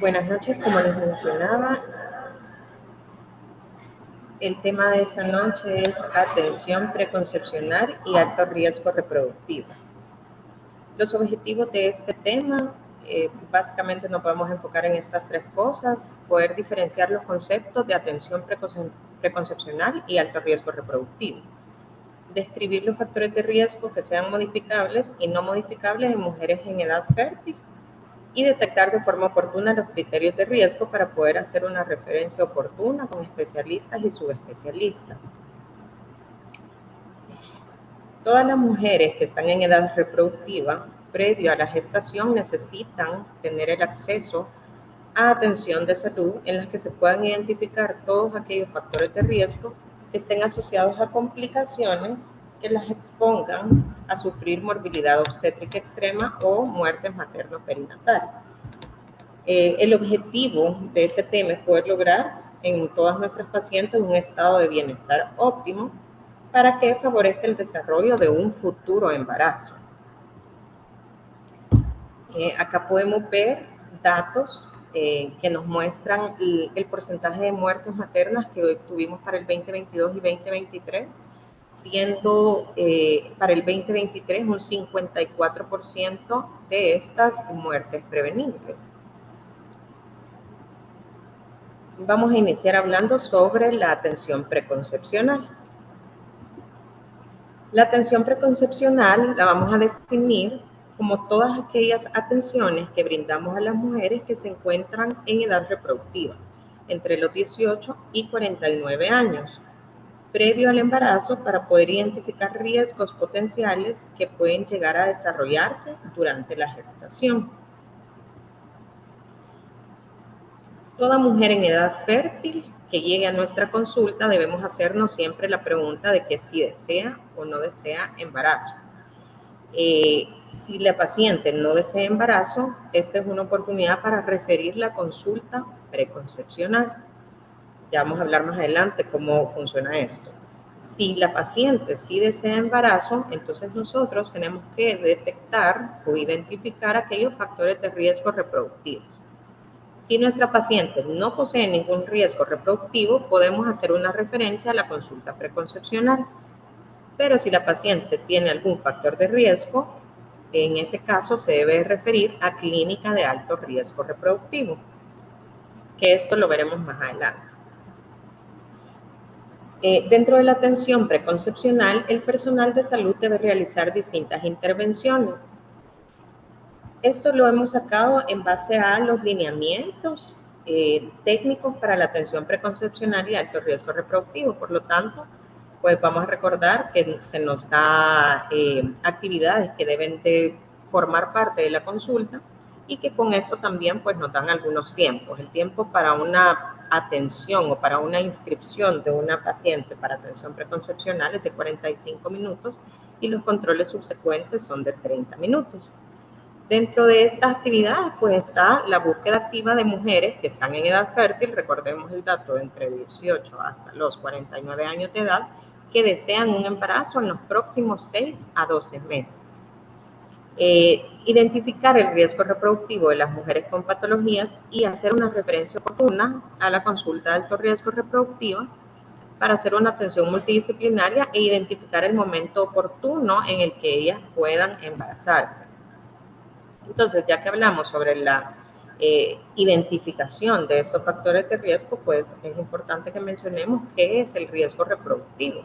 Buenas noches, como les mencionaba, el tema de esta noche es atención preconcepcional y alto riesgo reproductivo. Los objetivos de este tema, básicamente nos podemos enfocar en estas tres cosas: poder diferenciar los conceptos de atención preconcepcional y alto riesgo reproductivo, describir los factores de riesgo que sean modificables y no modificables en mujeres en edad fértil, y detectar de forma oportuna los criterios de riesgo para poder hacer una referencia oportuna con especialistas y subespecialistas. Todas las mujeres que están en edad reproductiva, previo a la gestación, necesitan tener el acceso a atención de salud en las que se puedan identificar todos aquellos factores de riesgo que estén asociados a complicaciones que las expongan a sufrir morbilidad obstétrica extrema o muerte materno-perinatal. El objetivo de este tema es poder lograr en todas nuestras pacientes un estado de bienestar óptimo para que favorezca el desarrollo de un futuro embarazo. Acá podemos ver datos que nos muestran el porcentaje de muertes maternas que tuvimos para el 2022 y 2023, siendo para el 2023 un 54% de estas muertes prevenibles. Vamos a iniciar hablando sobre la atención preconcepcional. La atención preconcepcional la vamos a definir como todas aquellas atenciones que brindamos a las mujeres que se encuentran en edad reproductiva, entre los 18 y 49 años, previo al embarazo, para poder identificar riesgos potenciales que pueden llegar a desarrollarse durante la gestación. Toda mujer en edad fértil que llegue a nuestra consulta debemos hacernos siempre la pregunta de que si desea o no desea embarazo. Si la paciente no desea embarazo, esta es una oportunidad para referir la consulta preconcepcional. Ya vamos a hablar más adelante cómo funciona esto. Si la paciente sí desea embarazo, entonces nosotros tenemos que detectar o identificar aquellos factores de riesgo reproductivos. Si nuestra paciente no posee ningún riesgo reproductivo, podemos hacer una referencia a la consulta preconcepcional. Pero si la paciente tiene algún factor de riesgo, en ese caso se debe referir a clínica de alto riesgo reproductivo, que esto lo veremos más adelante. Dentro de la atención preconcepcional, el personal de salud debe realizar distintas intervenciones. Esto lo hemos sacado en base a los lineamientos técnicos para la atención preconcepcional y alto riesgo reproductivo. Por lo tanto, pues vamos a recordar que se nos da actividades que deben de formar parte de la consulta y que con eso también pues nos dan algunos tiempos. El tiempo para una atención o para una inscripción de una paciente para atención preconcepcional es de 45 minutos y los controles subsecuentes son de 30 minutos. Dentro de estas actividades, pues está la búsqueda activa de mujeres que están en edad fértil, recordemos el dato, de entre 18 hasta los 49 años de edad, que desean un embarazo en los próximos 6 a 12 meses. Identificar el riesgo reproductivo de las mujeres con patologías y hacer una referencia oportuna a la consulta de alto riesgo reproductivo para hacer una atención multidisciplinaria e identificar el momento oportuno en el que ellas puedan embarazarse. Entonces, ya que hablamos sobre la identificación de estos factores de riesgo, pues es importante que mencionemos qué es el riesgo reproductivo.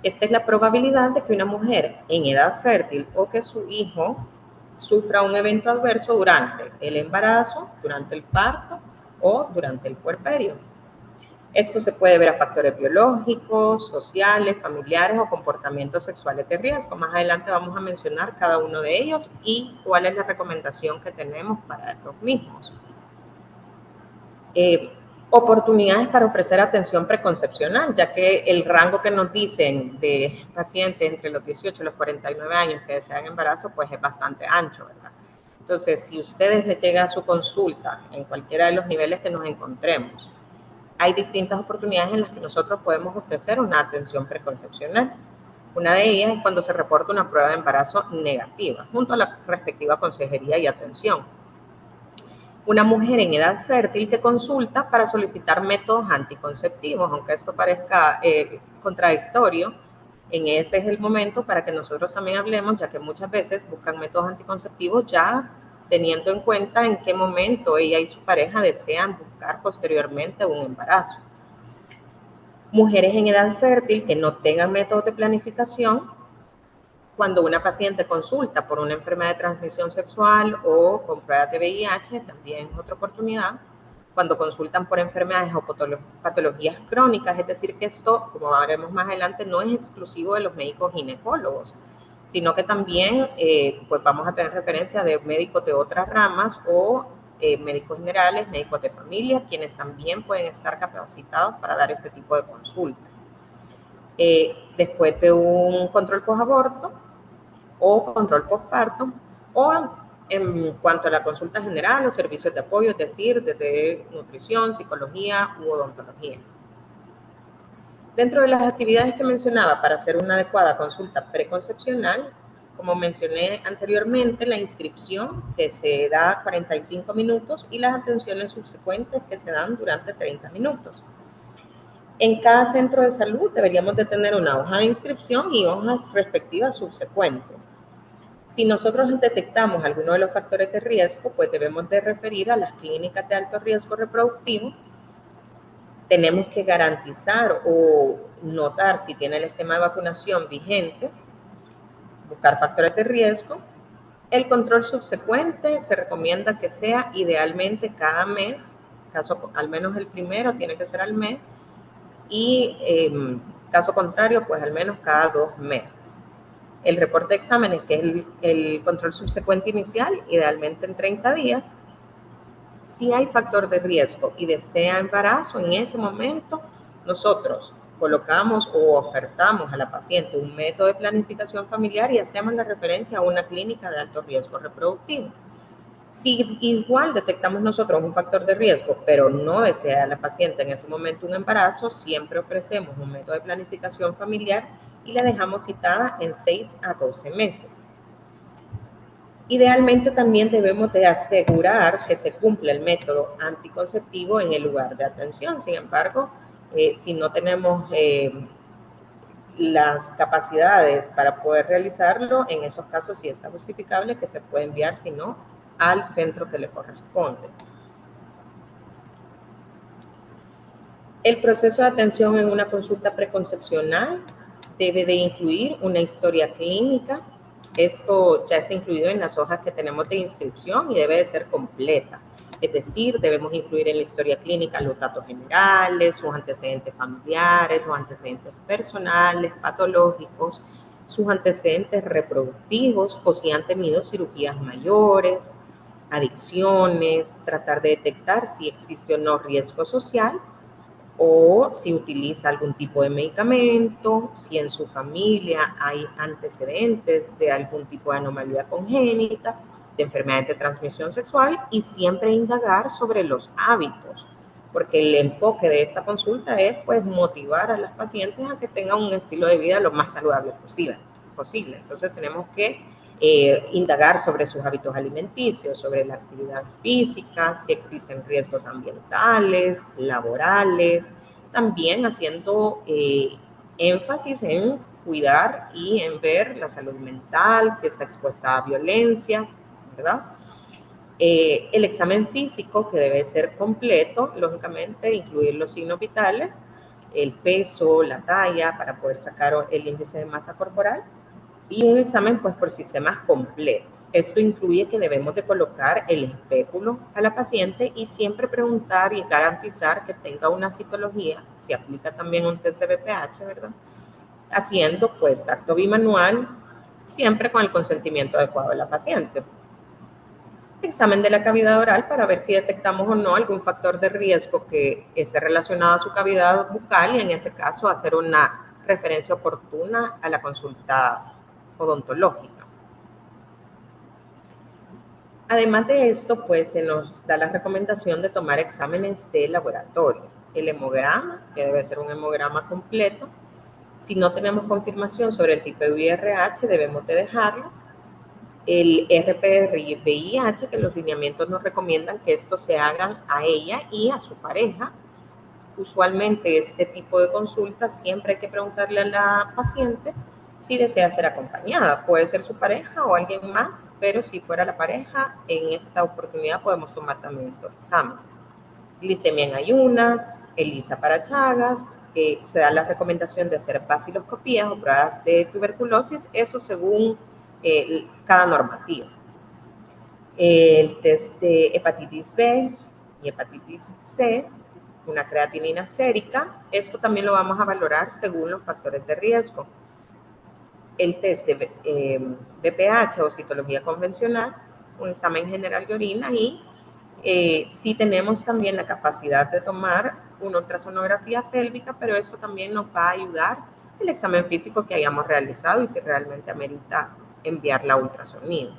Esta es la probabilidad de que una mujer en edad fértil o que su hijo sufra un evento adverso durante el embarazo, durante el parto o durante el puerperio. Esto se puede ver a factores biológicos, sociales, familiares o comportamientos sexuales de riesgo. Más adelante vamos a mencionar cada uno de ellos y cuál es la recomendación que tenemos para los mismos. Oportunidades para ofrecer atención preconcepcional, ya que el rango que nos dicen de pacientes entre los 18 y los 49 años que desean embarazo, pues es bastante ancho, ¿verdad? Entonces, si ustedes les llega a su consulta en cualquiera de los niveles que nos encontremos, hay distintas oportunidades en las que nosotros podemos ofrecer una atención preconcepcional. Una de ellas es cuando se reporta una prueba de embarazo negativa, junto a la respectiva consejería y atención. Una mujer en edad fértil que consulta para solicitar métodos anticonceptivos, aunque esto parezca contradictorio, en ese es el momento para que nosotros también hablemos, ya que muchas veces buscan métodos anticonceptivos ya teniendo en cuenta en qué momento ella y su pareja desean buscar posteriormente un embarazo. Mujeres en edad fértil que no tengan métodos de planificación, cuando una paciente consulta por una enfermedad de transmisión sexual o con pruebas de VIH, también es otra oportunidad. Cuando consultan por enfermedades o patologías crónicas, es decir, que esto, como veremos más adelante, no es exclusivo de los médicos ginecólogos, sino que también pues vamos a tener referencia de médicos de otras ramas o médicos generales, médicos de familia, quienes también pueden estar capacitados para dar ese tipo de consulta. Después de un control posaborto o control postparto, o en cuanto a la consulta general o servicios de apoyo, es decir, desde nutrición, psicología u odontología. Dentro de las actividades que mencionaba para hacer una adecuada consulta preconcepcional, como mencioné anteriormente, la inscripción que se da 45 minutos y las atenciones subsecuentes que se dan durante 30 minutos. En cada centro de salud deberíamos de tener una hoja de inscripción y hojas respectivas subsecuentes. Si nosotros detectamos alguno de los factores de riesgo, pues debemos de referir a las clínicas de alto riesgo reproductivo. Tenemos que garantizar o notar si tiene el esquema de vacunación vigente, buscar factores de riesgo. El control subsecuente se recomienda que sea idealmente cada mes, caso al menos el primero tiene que ser al mes, y caso contrario, pues al menos cada 2 meses. El reporte de exámenes, que es el control subsecuente inicial, idealmente en 30 días. Si hay factor de riesgo y desea embarazo, en ese momento nosotros colocamos o ofertamos a la paciente un método de planificación familiar y hacemos la referencia a una clínica de alto riesgo reproductivo. Si igual detectamos nosotros un factor de riesgo, pero no desea la paciente en ese momento un embarazo, siempre ofrecemos un método de planificación familiar y la dejamos citada en 6 a 12 meses. Idealmente también debemos de asegurar que se cumple el método anticonceptivo en el lugar de atención. Sin embargo, si no tenemos las capacidades para poder realizarlo, en esos casos sí está justificable que se puede enviar, si no, al centro que le corresponde. El proceso de atención en una consulta preconcepcional debe de incluir una historia clínica. Esto ya está incluido en las hojas que tenemos de inscripción y debe de ser completa. Es decir, debemos incluir en la historia clínica los datos generales, sus antecedentes familiares, los antecedentes personales, patológicos, sus antecedentes reproductivos o si han tenido cirugías mayores, adicciones, tratar de detectar si existe o no riesgo social o si utiliza algún tipo de medicamento, si en su familia hay antecedentes de algún tipo de anomalía congénita, de enfermedades de transmisión sexual y siempre indagar sobre los hábitos, porque el enfoque de esta consulta es pues motivar a las pacientes a que tengan un estilo de vida lo más saludable posible. Entonces tenemos que indagar sobre sus hábitos alimenticios, sobre la actividad física, si existen riesgos ambientales, laborales, también haciendo énfasis en cuidar y en ver la salud mental, si está expuesta a violencia, ¿verdad? El examen físico, que debe ser completo, lógicamente, incluir los signos vitales, el peso, la talla, para poder sacar el índice de masa corporal, y un examen pues por sistemas completo. Esto incluye que debemos de colocar el espéculo a la paciente y siempre preguntar y garantizar que tenga una citología, se aplica también un test de BPH, ¿verdad? Haciendo pues tacto bimanual, siempre con el consentimiento adecuado de la paciente. Examen de la cavidad oral para ver si detectamos o no algún factor de riesgo que esté relacionado a su cavidad bucal y en ese caso hacer una referencia oportuna a la consulta odontológica. Además de esto, pues se nos da la recomendación de tomar exámenes de laboratorio. El hemograma, que debe ser un hemograma completo. Si no tenemos confirmación sobre el tipo de VIRH, debemos de dejarlo. el RPR y el VIH, que los lineamientos nos recomiendan que esto se hagan a ella y a su pareja. Usualmente este tipo de consultas siempre hay que preguntarle a la paciente si desea ser acompañada. Puede ser su pareja o alguien más, pero si fuera la pareja, en esta oportunidad podemos tomar también estos exámenes. Glicemia en ayunas, ELISA para Chagas, se da la recomendación de hacer baciloscopías o pruebas de tuberculosis, eso según cada normativa. El test de hepatitis B y hepatitis C, una creatinina sérica, esto también lo vamos a valorar según los factores de riesgo. El test de BPH o citología convencional, un examen general de orina y sí tenemos también la capacidad de tomar una ultrasonografía pélvica, pero eso también nos va a ayudar el examen físico que hayamos realizado y si realmente amerita enviar la ultrasonido.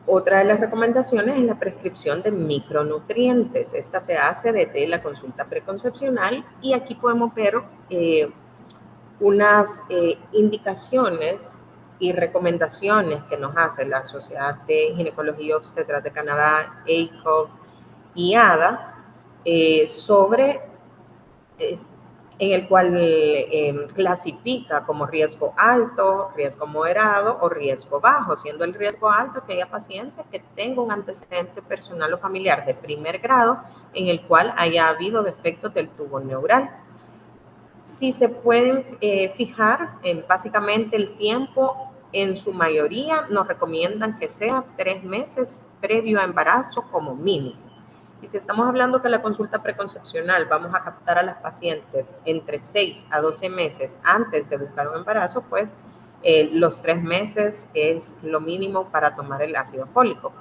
Otra de las recomendaciones es la prescripción de micronutrientes. Esta se hace desde la consulta preconcepcional y aquí podemos ver unas indicaciones y recomendaciones que nos hace la Sociedad de Ginecología y Obstetras de Canadá, ACOG y ADA, sobre en el cual clasifica como riesgo alto, riesgo moderado o riesgo bajo, siendo el riesgo alto aquella paciente que tenga un antecedente personal o familiar de primer grado en el cual haya habido defectos del tubo neural. Si se pueden fijar en básicamente el tiempo, en su mayoría nos recomiendan que sea 3 meses previo a embarazo como mínimo. Y si estamos hablando que la consulta preconcepcional vamos a captar a las pacientes entre 6 a 12 meses antes de buscar un embarazo, pues los 3 meses es lo mínimo para tomar el ácido fólico.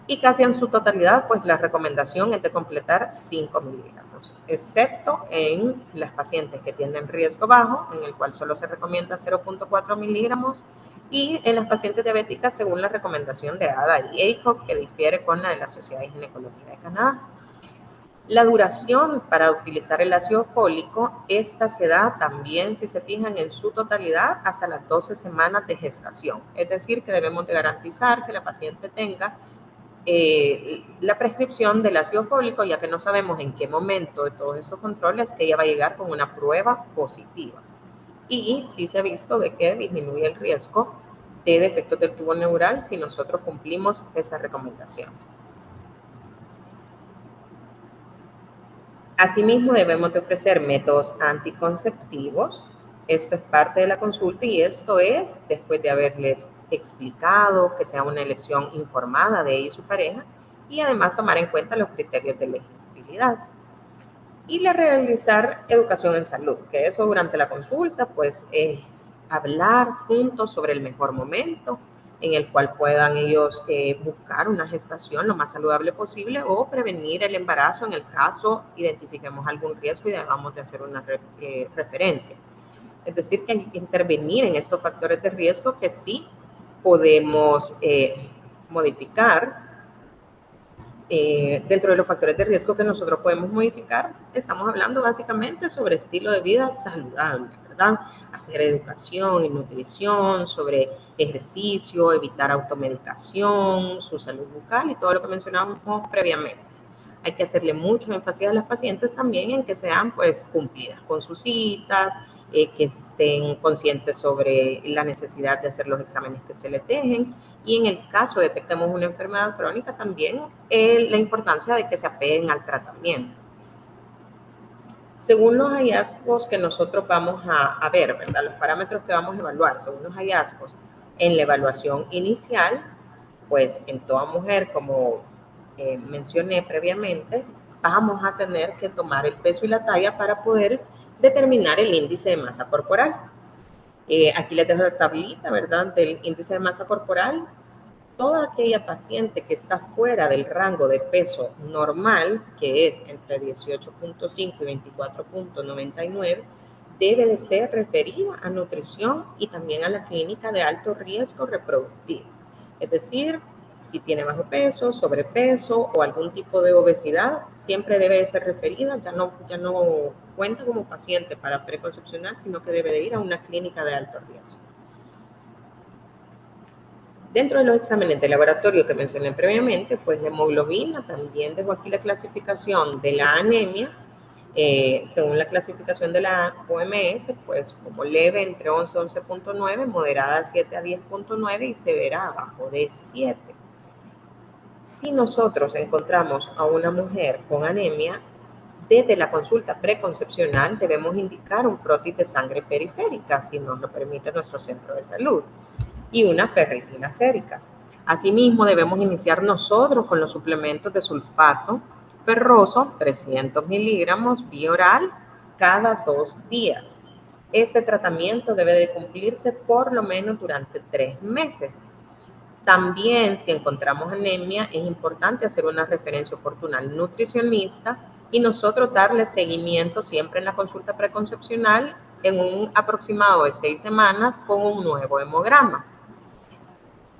Y casi en su totalidad, pues la recomendación es de completar 5 miligramos, excepto en las pacientes que tienen riesgo bajo, en el cual solo se recomienda 0.4 miligramos, y en las pacientes diabéticas según la recomendación de ADA y ACOG, que difiere con la de la Sociedad de Ginecología de Canadá. La duración para utilizar el ácido fólico, esta se da también, si se fijan, en su totalidad hasta las 12 semanas de gestación. Es decir, que debemos de garantizar que la paciente tenga la prescripción del ácido fólico, ya que no sabemos en qué momento de todos estos controles ella va a llegar con una prueba positiva. Y sí se ha visto de que disminuye el riesgo de defectos del tubo neural si nosotros cumplimos esta recomendación. Asimismo, debemos de ofrecer métodos anticonceptivos. Esto es parte de la consulta y esto es después de haberles explicado que sea una elección informada de ella y su pareja y además tomar en cuenta los criterios de elegibilidad. Y realizar educación en salud, que eso durante la consulta pues es hablar juntos sobre el mejor momento en el cual puedan ellos buscar una gestación lo más saludable posible o prevenir el embarazo en el caso identifiquemos algún riesgo y debamos de hacer una referencia. Es decir, que hay que intervenir en estos factores de riesgo que sí podemos modificar. Dentro de los factores de riesgo que nosotros podemos modificar, estamos hablando básicamente sobre estilo de vida saludable, ¿verdad? Hacer educación y nutrición, sobre ejercicio, evitar automedicación, su salud bucal y todo lo que mencionábamos previamente. Hay que hacerle mucho énfasis a las pacientes también en que sean pues cumplidas con sus citas, que estén conscientes sobre la necesidad de hacer los exámenes que se les dejen y en el caso detectemos una enfermedad crónica también la importancia de que se apeguen al tratamiento. Según los hallazgos que nosotros vamos a ver, ¿verdad? Los parámetros que vamos a evaluar, según los hallazgos en la evaluación inicial, pues en toda mujer, como mencioné previamente, vamos a tener que tomar el peso y la talla para poder determinar el índice de masa corporal. Aquí les dejo la tablita, ¿verdad? Del índice de masa corporal. Toda aquella paciente que está fuera del rango de peso normal, que es entre 18.5 y 24.99, debe de ser referida a nutrición y también a la clínica de alto riesgo reproductivo. Es decir, si tiene bajo peso, sobrepeso o algún tipo de obesidad, siempre debe de ser referida, ya no cuenta como paciente para preconcepcionar, sino que debe de ir a una clínica de alto riesgo. Dentro de los exámenes de laboratorio que mencioné previamente, pues la hemoglobina, también dejo aquí la clasificación de la anemia, según la clasificación de la OMS, pues como leve entre 11 a 11.9, moderada 7 a 10.9 y severa abajo de 7. Si nosotros encontramos a una mujer con anemia, desde la consulta preconcepcional debemos indicar un frotis de sangre periférica, si nos lo permite nuestro centro de salud, y una ferritina sérica. Asimismo, debemos iniciar nosotros con los suplementos de sulfato ferroso, 300 miligramos vía oral cada 2 días. Este tratamiento debe de cumplirse por lo menos durante 3 meses. También, si encontramos anemia, es importante hacer una referencia oportuna al nutricionista y nosotros darle seguimiento siempre en la consulta preconcepcional en un aproximado de 6 semanas con un nuevo hemograma.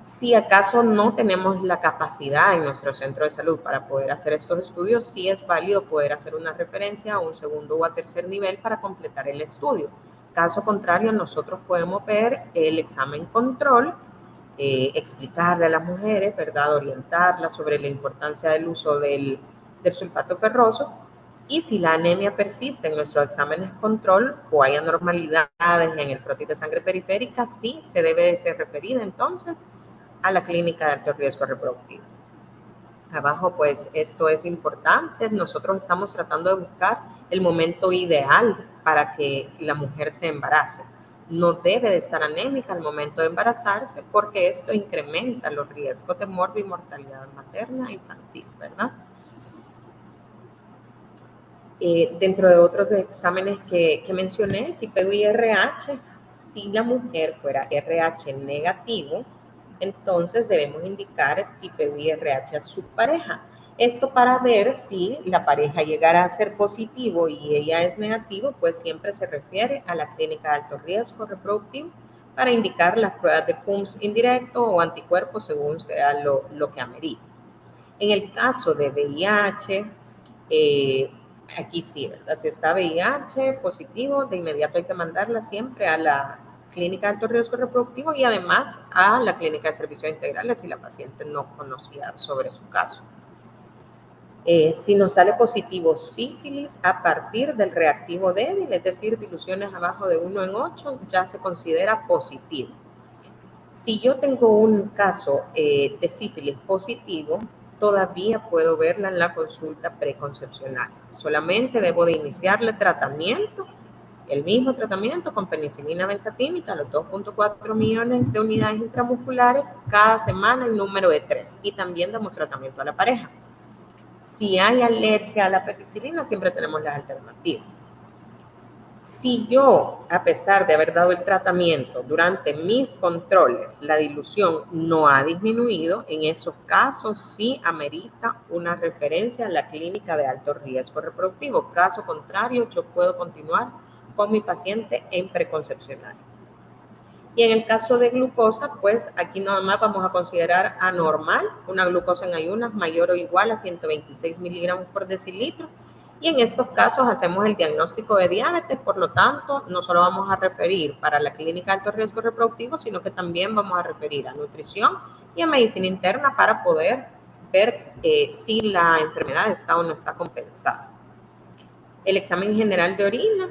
Si acaso no tenemos la capacidad en nuestro centro de salud para poder hacer estos estudios, sí es válido poder hacer una referencia a un segundo o a tercer nivel para completar el estudio. Caso contrario, nosotros podemos ver el examen control, explicarle a las mujeres, ¿verdad? Orientarlas sobre la importancia del uso del sulfato ferroso. Y si la anemia persiste en nuestros exámenes control o hay anormalidades en el frotis de sangre periférica, sí se debe de ser referida entonces a la clínica de alto riesgo reproductivo. Abajo, pues esto es importante. Nosotros estamos tratando de buscar el momento ideal para que la mujer se embarace. No debe de estar anémica al momento de embarazarse porque esto incrementa los riesgos de morbimortalidad materna e infantil, ¿verdad? Dentro de otros exámenes que mencioné, el tipo IRH, si la mujer fuera RH negativo, entonces debemos indicar tipo IRH a su pareja. Esto para ver si la pareja llegara a ser positivo y ella es negativo, pues siempre se refiere a la clínica de alto riesgo reproductivo para indicar las pruebas de CUMS indirecto o anticuerpos según sea lo que amerite. En el caso de VIH, aquí sí, ¿verdad? Si está VIH positivo, de inmediato hay que mandarla siempre a la clínica de alto riesgo reproductivo y además a la clínica de servicios integrales si la paciente no conocía sobre su caso. Si nos sale positivo sífilis a partir del reactivo débil, es decir, diluciones abajo de 1 en 8, ya se considera positivo. Si yo tengo un caso de sífilis positivo, todavía puedo verla en la consulta preconcepcional. Solamente debo de iniciarle tratamiento, el mismo tratamiento con penicilina benzatínica, los 2.4 millones de unidades intramusculares cada semana, el número de 3. Y también damos tratamiento a la pareja. Si hay alergia a la penicilina, siempre tenemos las alternativas. Si yo, a pesar de haber dado el tratamiento durante mis controles, la dilución no ha disminuido, en esos casos sí amerita una referencia a la clínica de alto riesgo reproductivo. Caso contrario, yo puedo continuar con mi paciente en preconcepcional. Y en el caso de glucosa, pues aquí nada más vamos a considerar anormal, una glucosa en ayunas mayor o igual a 126 miligramos por decilitro. Y en estos casos hacemos el diagnóstico de diabetes, por lo tanto, no solo vamos a referir para la clínica de alto riesgo reproductivo, sino que también vamos a referir a nutrición y a medicina interna para poder ver si la enfermedad está o no está compensada. El examen general de orina,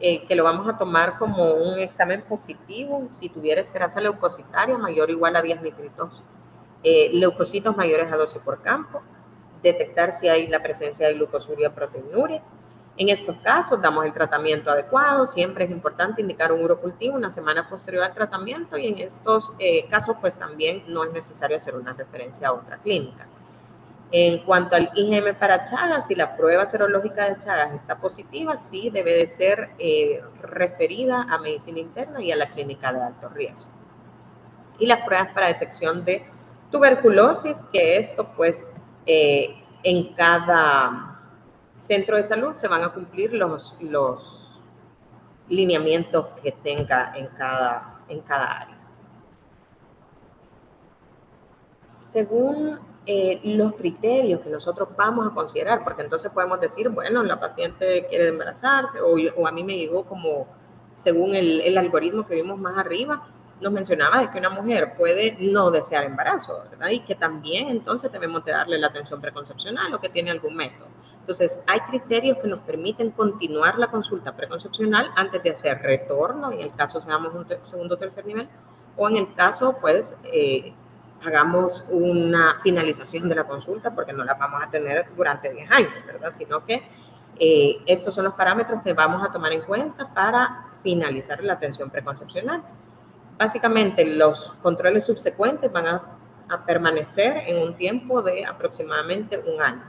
que lo vamos a tomar como un examen positivo, si tuviera esterasa leucocitaria mayor o igual a 10 nitritos, leucocitos mayores a 12 por campo, detectar si hay la presencia de glucosuria, proteinuria. En estos casos damos el tratamiento adecuado, siempre es importante indicar un urocultivo una semana posterior al tratamiento y en estos casos pues también no es necesario hacer una referencia a otra clínica. En cuanto al IgM para Chagas, si la prueba serológica de Chagas está positiva, sí debe de ser referida a medicina interna y a la clínica de alto riesgo. Y las pruebas para detección de tuberculosis, que esto pues en cada centro de salud se van a cumplir los lineamientos que tenga en cada área. Según los criterios que nosotros vamos a considerar, porque entonces podemos decir, bueno, la paciente quiere embarazarse o a mí me llegó como según el algoritmo que vimos más arriba, nos mencionaba de que una mujer puede no desear embarazo, ¿verdad? Y que también entonces debemos de darle la atención preconcepcional o que tiene algún método. Entonces, hay criterios que nos permiten continuar la consulta preconcepcional antes de hacer retorno, en el caso seamos un segundo o tercer nivel, o en el caso, pues, hagamos una finalización de la consulta porque no la vamos a tener durante 10 años, ¿verdad? Sino que estos son los parámetros que vamos a tomar en cuenta para finalizar la atención preconcepcional. Básicamente, los controles subsecuentes van a permanecer en un tiempo de aproximadamente un año.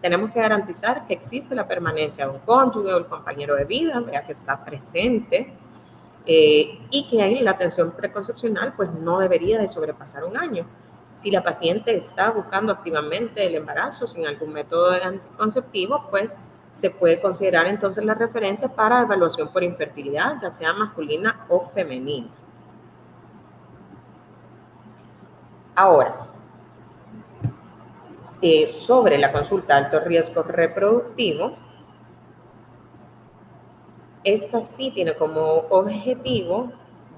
Tenemos que garantizar que existe la permanencia de un cónyuge o el compañero de vida, vea que está presente, y que ahí la atención preconcepcional pues no debería de sobrepasar un año. Si la paciente está buscando activamente el embarazo sin algún método anticonceptivo, pues se puede considerar entonces la referencia para evaluación por infertilidad, ya sea masculina o femenina. Ahora, sobre la consulta de alto riesgo reproductivo, esta sí tiene como objetivo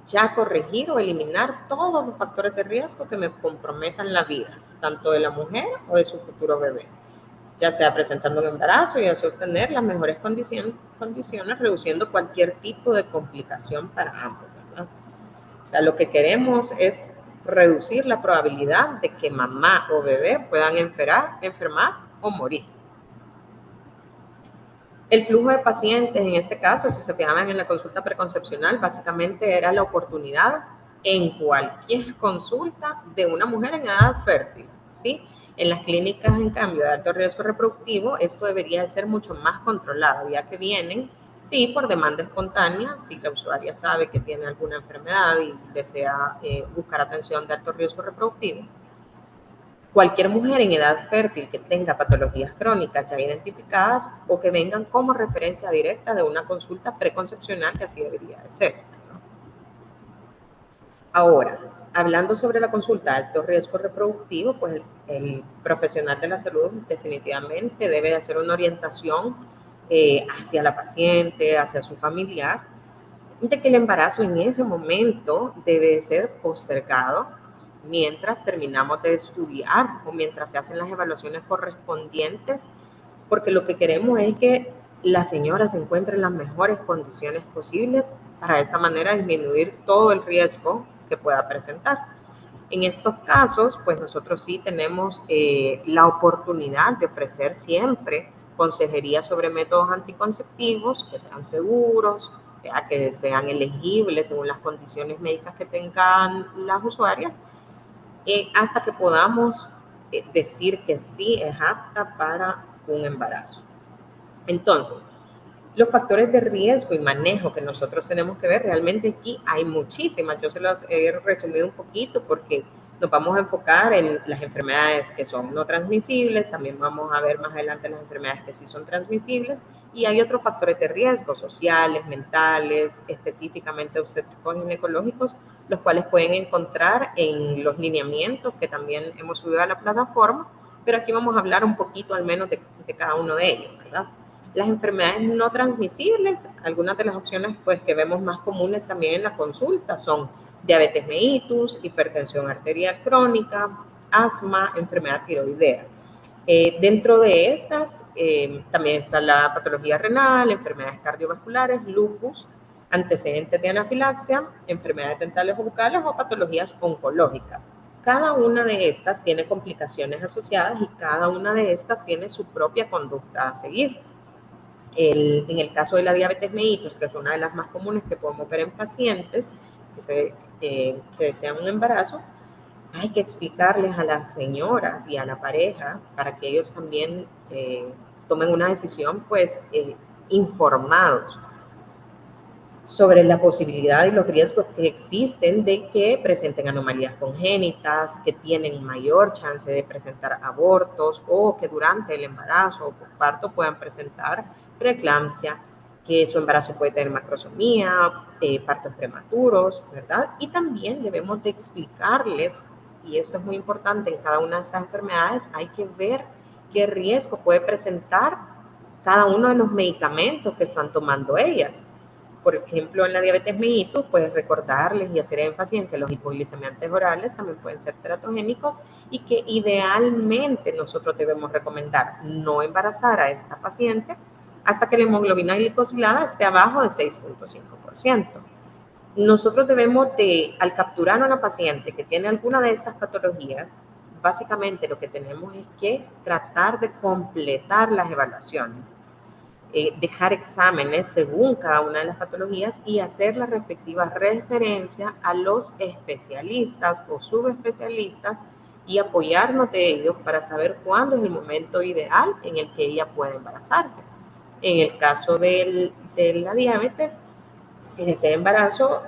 ya corregir o eliminar todos los factores de riesgo que me comprometan la vida, tanto de la mujer o de su futuro bebé, ya sea presentando un embarazo y así obtener las mejores condiciones, reduciendo cualquier tipo de complicación para ambos, ¿verdad? O sea, lo que queremos es reducir la probabilidad de que mamá o bebé puedan enfermar o morir. El flujo de pacientes, en este caso, si se fijaban en la consulta preconcepcional, básicamente era la oportunidad en cualquier consulta de una mujer en edad fértil, ¿sí? En las clínicas, en cambio, de alto riesgo reproductivo, esto debería de ser mucho más controlado, ya que vienen, sí, por demanda espontánea, si la usuaria sabe que tiene alguna enfermedad y desea buscar atención de alto riesgo reproductivo. Cualquier mujer en edad fértil que tenga patologías crónicas ya identificadas o que vengan como referencia directa de una consulta preconcepcional, que así debería de ser, ¿no? Ahora, hablando sobre la consulta de alto riesgo reproductivo, pues el profesional de la salud definitivamente debe de hacer una orientación hacia la paciente, hacia su familiar, de que el embarazo en ese momento debe ser postergado mientras terminamos de estudiar o mientras se hacen las evaluaciones correspondientes, porque lo que queremos es que la señora se encuentre en las mejores condiciones posibles para de esa manera disminuir todo el riesgo que pueda presentar. En estos casos, pues nosotros sí tenemos la oportunidad de ofrecer siempre consejería sobre métodos anticonceptivos que sean seguros, que sean elegibles según las condiciones médicas que tengan las usuarias, hasta que podamos decir que sí es apta para un embarazo. Entonces, los factores de riesgo y manejo que nosotros tenemos que ver, realmente aquí hay muchísimas. Yo se los he resumido un poquito porque nos vamos a enfocar en las enfermedades que son no transmisibles, también vamos a ver más adelante las enfermedades que sí son transmisibles, y hay otros factores de riesgo sociales, mentales, específicamente obstétricos y ginecológicos, los cuales pueden encontrar en los lineamientos que también hemos subido a la plataforma, pero aquí vamos a hablar un poquito al menos de cada uno de ellos, ¿verdad? Las enfermedades no transmisibles, algunas de las opciones pues, que vemos más comunes también en la consulta son diabetes mellitus, hipertensión arterial crónica, asma, enfermedad tiroidea. Dentro de estas también está la patología renal, enfermedades cardiovasculares, lupus, antecedentes de anafilaxia, enfermedades dentales o bucales o patologías oncológicas. Cada una de estas tiene complicaciones asociadas y cada una de estas tiene su propia conducta a seguir. En el caso de la diabetes mellitus, que es una de las más comunes que podemos ver en pacientes que desean un embarazo, hay que explicarles a las señoras y a la pareja para que ellos también tomen una decisión pues informados sobre la posibilidad y los riesgos que existen de que presenten anomalías congénitas, que tienen mayor chance de presentar abortos o que durante el embarazo o posparto puedan presentar preeclampsia, que su embarazo puede tener macrosomía, partos prematuros, ¿verdad? Y también debemos de explicarles, y esto es muy importante en cada una de estas enfermedades, hay que ver qué riesgo puede presentar cada uno de los medicamentos que están tomando ellas. por ejemplo, en la diabetes mellitus, pues recordarles y hacer énfasis en que los hipoglicemiantes orales también pueden ser teratogénicos y que idealmente nosotros debemos recomendar no embarazar a esta paciente hasta que la hemoglobina glicosilada esté abajo de 6.5%. Nosotros debemos al capturar a una paciente que tiene alguna de estas patologías, básicamente lo que tenemos es que tratar de completar las evaluaciones, dejar exámenes según cada una de las patologías y hacer la respectiva referencia a los especialistas o subespecialistas y apoyarnos de ellos para saber cuándo es el momento ideal en el que ella puede embarazarse. En el caso de la diabetes, si desea embarazo,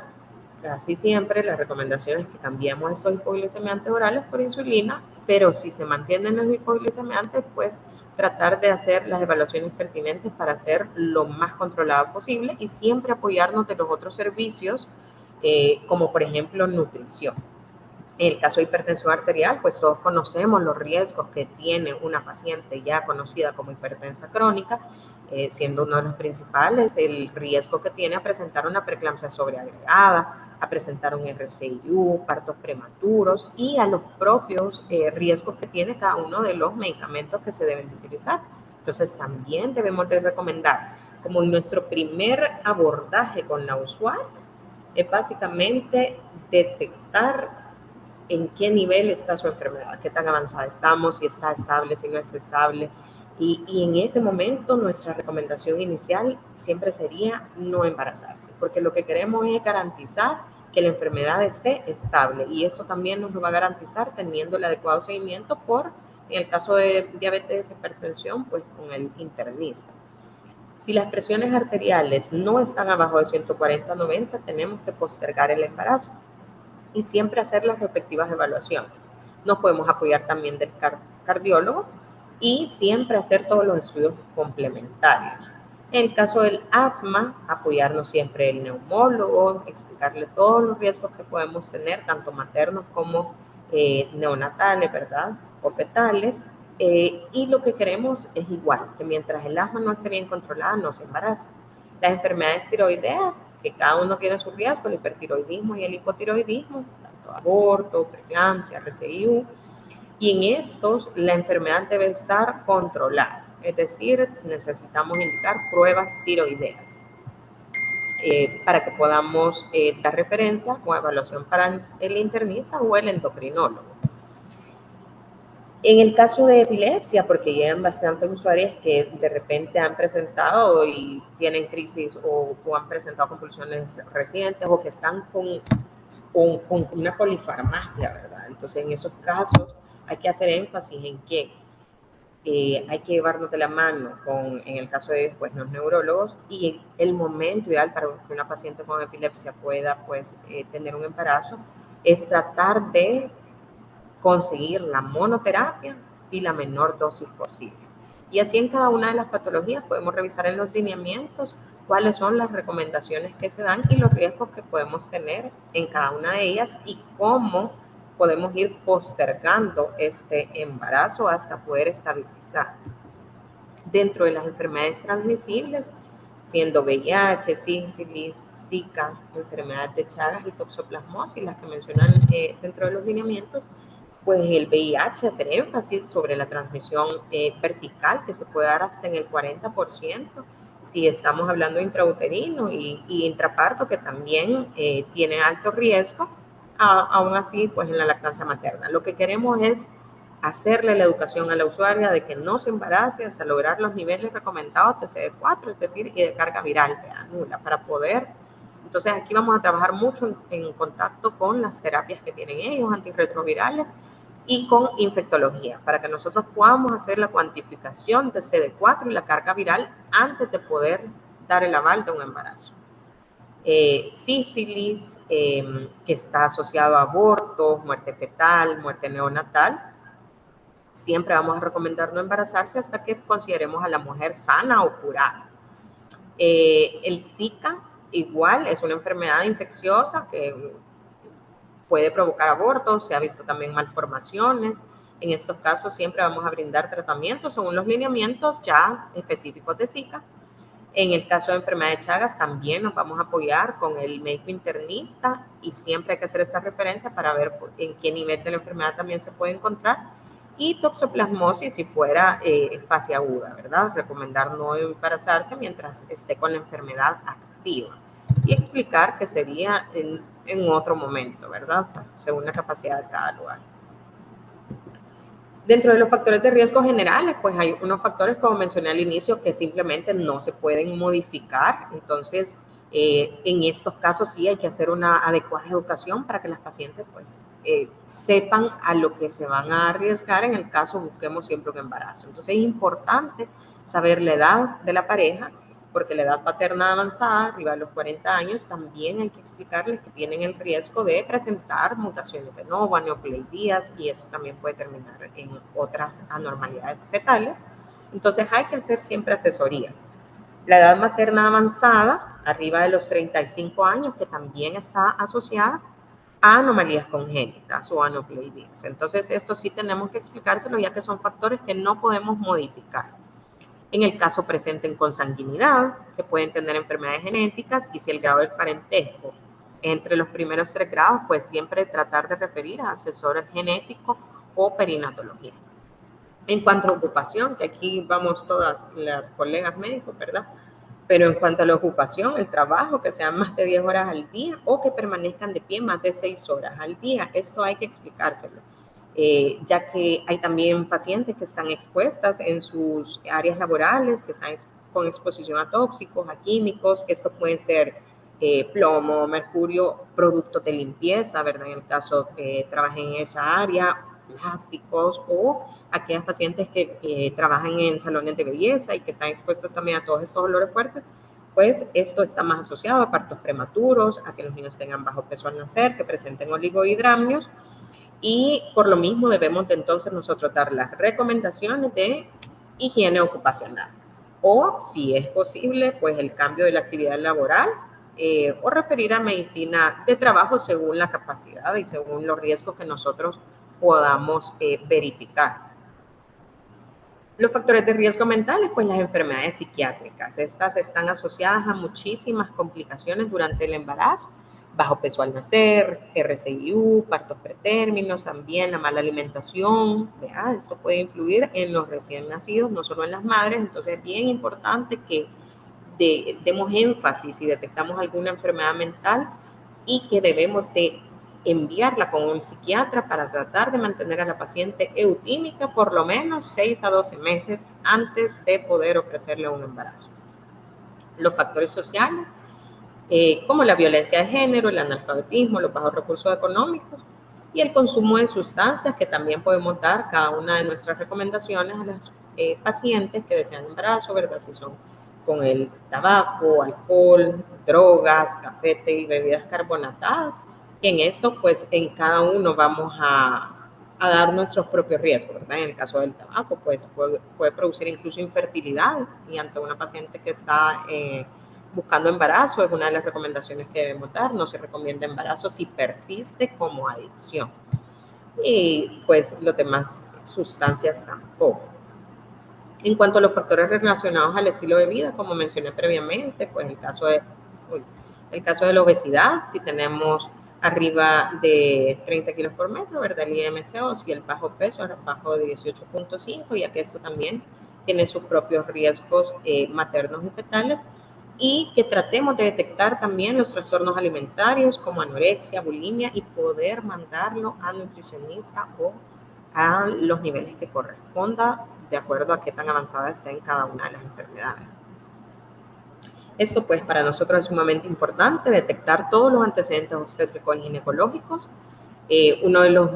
casi siempre la recomendación es que cambiemos esos hipoglicemiantes orales por insulina, pero si se mantienen los hipoglicemiantes, pues tratar de hacer las evaluaciones pertinentes para ser lo más controlado posible y siempre apoyarnos de los otros servicios, como por ejemplo nutrición. En el caso de hipertensión arterial, pues todos conocemos los riesgos que tiene una paciente ya conocida como hipertensa crónica, siendo uno de los principales el riesgo que tiene a presentar una preeclampsia sobreagregada, a presentar un RCIU, partos prematuros y a los propios riesgos que tiene cada uno de los medicamentos que se deben utilizar. Entonces también debemos de recomendar, como en nuestro primer abordaje con la usuaria, es básicamente detectar en qué nivel está su enfermedad, qué tan avanzada estamos, si está estable, si no está estable. Y en ese momento nuestra recomendación inicial siempre sería no embarazarse, porque lo que queremos es garantizar que la enfermedad esté estable y eso también nos lo va a garantizar teniendo el adecuado seguimiento en el caso de diabetes, hipertensión, pues con el internista. Si las presiones arteriales no están abajo de 140/90, tenemos que postergar el embarazo y siempre hacer las respectivas evaluaciones. Nos podemos apoyar también del cardiólogo y siempre hacer todos los estudios complementarios. En el caso del asma, apoyarnos siempre del neumólogo, explicarle todos los riesgos que podemos tener, tanto maternos como neonatales, ¿verdad? O fetales. Y lo que queremos es igual, que mientras el asma no esté bien controlada, no se embaraza. Las enfermedades tiroideas, que cada uno tiene su riesgo, el hipertiroidismo y el hipotiroidismo, tanto aborto, preeclampsia, RCIU, y en estos la enfermedad debe estar controlada, es decir, necesitamos indicar pruebas tiroideas para que podamos dar referencia o evaluación para el internista o el endocrinólogo. En el caso de epilepsia, porque llegan bastantes usuarias que de repente han presentado y tienen crisis o han presentado convulsiones recientes o que están con una polifarmacia, ¿verdad? Entonces, en esos casos hay que hacer énfasis en que hay que llevarnos de la mano en el caso de pues, los neurólogos y el momento ideal para que una paciente con epilepsia pueda pues, tener un embarazo es tratar de conseguir la monoterapia y la menor dosis posible. Y así en cada una de las patologías podemos revisar en los lineamientos cuáles son las recomendaciones que se dan y los riesgos que podemos tener en cada una de ellas y cómo podemos ir postergando este embarazo hasta poder estabilizar. Dentro de las enfermedades transmisibles, siendo VIH, sífilis, Zika, enfermedades de Chagas y toxoplasmosis, las que mencionan dentro de los lineamientos, pues el VIH, hacer énfasis sobre la transmisión vertical, que se puede dar hasta en el 40%, si estamos hablando de intrauterino y intraparto, que también tiene alto riesgo, aún así, pues en la lactancia materna. Lo que queremos es hacerle la educación a la usuaria de que no se embarace hasta lograr los niveles recomendados de CD4, es decir, y de carga viral nula, para poder. Entonces aquí vamos a trabajar mucho en contacto con las terapias que tienen ellos, antirretrovirales, y con infectología, para que nosotros podamos hacer la cuantificación de CD4 y la carga viral antes de poder dar el aval de un embarazo. Sífilis, que está asociado a abortos, muerte fetal, muerte neonatal, siempre vamos a recomendar no embarazarse hasta que consideremos a la mujer sana o curada. El Zika, igual, es una enfermedad infecciosa que puede provocar abortos, se ha visto también malformaciones. En estos casos siempre vamos a brindar tratamientos según los lineamientos ya específicos de Zika. En el caso de enfermedad de Chagas también nos vamos a apoyar con el médico internista y siempre hay que hacer esta referencia para ver en qué nivel de la enfermedad también se puede encontrar. Y toxoplasmosis si fuera fase aguda, ¿verdad? Recomendar no embarazarse mientras esté con la enfermedad activa. Y explicar que sería en otro momento, ¿verdad? Según la capacidad de cada lugar. Dentro de los factores de riesgo generales, pues hay unos factores, como mencioné al inicio, que simplemente no se pueden modificar. Entonces, en estos casos sí hay que hacer una adecuada educación para que las pacientes pues sepan a lo que se van a arriesgar en el caso busquemos siempre un embarazo. Entonces es importante saber la edad de la pareja, porque la edad paterna avanzada, arriba de los 40 años, también hay que explicarles que tienen el riesgo de presentar mutaciones de novo, aneuploidías, y eso también puede terminar en otras anormalidades fetales. Entonces hay que hacer siempre asesorías. La edad materna avanzada, arriba de los 35 años, que también está asociada a anomalías congénitas o aneuploidías. Entonces esto sí tenemos que explicárselo, ya que son factores que no podemos modificar. En el caso presenten consanguinidad, que pueden tener enfermedades genéticas, y si el grado del parentesco entre los primeros 3 grados, pues siempre tratar de referir a asesores genéticos o perinatología. En cuanto a ocupación, que aquí vamos todas las colegas médicos, ¿verdad? Pero en cuanto a la ocupación, el trabajo, que sean más de 10 horas al día o que permanezcan de pie más de 6 horas al día, esto hay que explicárselo. Ya que hay también pacientes que están expuestas en sus áreas laborales, que están con exposición a tóxicos, a químicos, que esto pueden ser plomo, mercurio, productos de limpieza, ¿verdad? En el caso que trabajen en esa área, plásticos, o aquellas pacientes que trabajan en salones de belleza y que están expuestos también a todos estos olores fuertes, pues esto está más asociado a partos prematuros, a que los niños tengan bajo peso al nacer, que presenten oligohidramnios, y por lo mismo debemos de entonces nosotros dar las recomendaciones de higiene ocupacional, o si es posible, pues el cambio de la actividad laboral, o referir a medicina de trabajo según la capacidad y según los riesgos que nosotros podamos verificar. Los factores de riesgo mentales, pues las enfermedades psiquiátricas. Estas están asociadas a muchísimas complicaciones durante el embarazo: bajo peso al nacer, RCIU, partos pretérminos, también la mala alimentación. Esto puede influir en los recién nacidos, no solo en las madres. Entonces es bien importante que demos énfasis si detectamos alguna enfermedad mental y que debemos de enviarla con un psiquiatra para tratar de mantener a la paciente eutímica por lo menos 6 a 12 meses antes de poder ofrecerle un embarazo. Los factores sociales, como la violencia de género, el analfabetismo, los bajos recursos económicos y el consumo de sustancias, que también podemos dar cada una de nuestras recomendaciones a las pacientes que desean embarazo, ¿verdad? Si son con el tabaco, alcohol, drogas, café y bebidas carbonatadas. Y en eso, pues en cada uno vamos a dar nuestros propios riesgos, ¿verdad? En el caso del tabaco, pues puede producir incluso infertilidad, y ante una paciente que está buscando embarazo, es una de las recomendaciones que debemos dar. No se recomienda embarazo si persiste como adicción. Y pues las demás sustancias tampoco. En cuanto a los factores relacionados al estilo de vida, como mencioné previamente, pues el caso de la obesidad, si tenemos arriba de 30 kilos por metro, ¿verdad? El IMC, si el bajo peso es bajo de 18.5, ya que esto también tiene sus propios riesgos maternos y fetales, y que tratemos de detectar también los trastornos alimentarios como anorexia, bulimia, y poder mandarlo al nutricionista o a los niveles que corresponda de acuerdo a qué tan avanzada esté en cada una de las enfermedades. Esto pues para nosotros es sumamente importante, detectar todos los antecedentes obstétricos y ginecológicos. Uno de los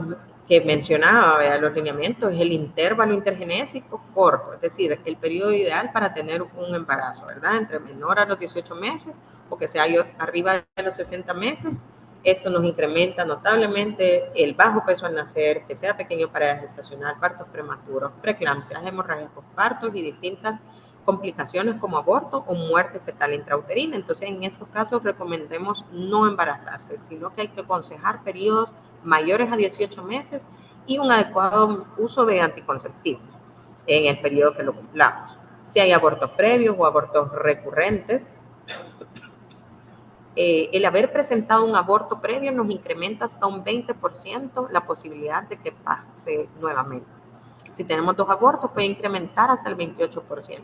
que mencionaba, los lineamientos, es el intervalo intergenésico corto, es decir, el periodo ideal para tener un embarazo, ¿verdad? Entre menor a los 18 meses o que sea arriba de los 60 meses. Esto nos incrementa notablemente el bajo peso al nacer, que sea pequeño para gestacional, partos prematuros, preeclampsias, hemorragias postpartos y distintas complicaciones como aborto o muerte fetal intrauterina. Entonces, en esos casos recomendemos no embarazarse, sino que hay que aconsejar periodos mayores a 18 meses y un adecuado uso de anticonceptivos en el periodo que lo cumplamos. Si hay abortos previos o abortos recurrentes, el haber presentado un aborto previo nos incrementa hasta un 20% la posibilidad de que pase nuevamente. Si tenemos 2 abortos, puede incrementar hasta el 28%.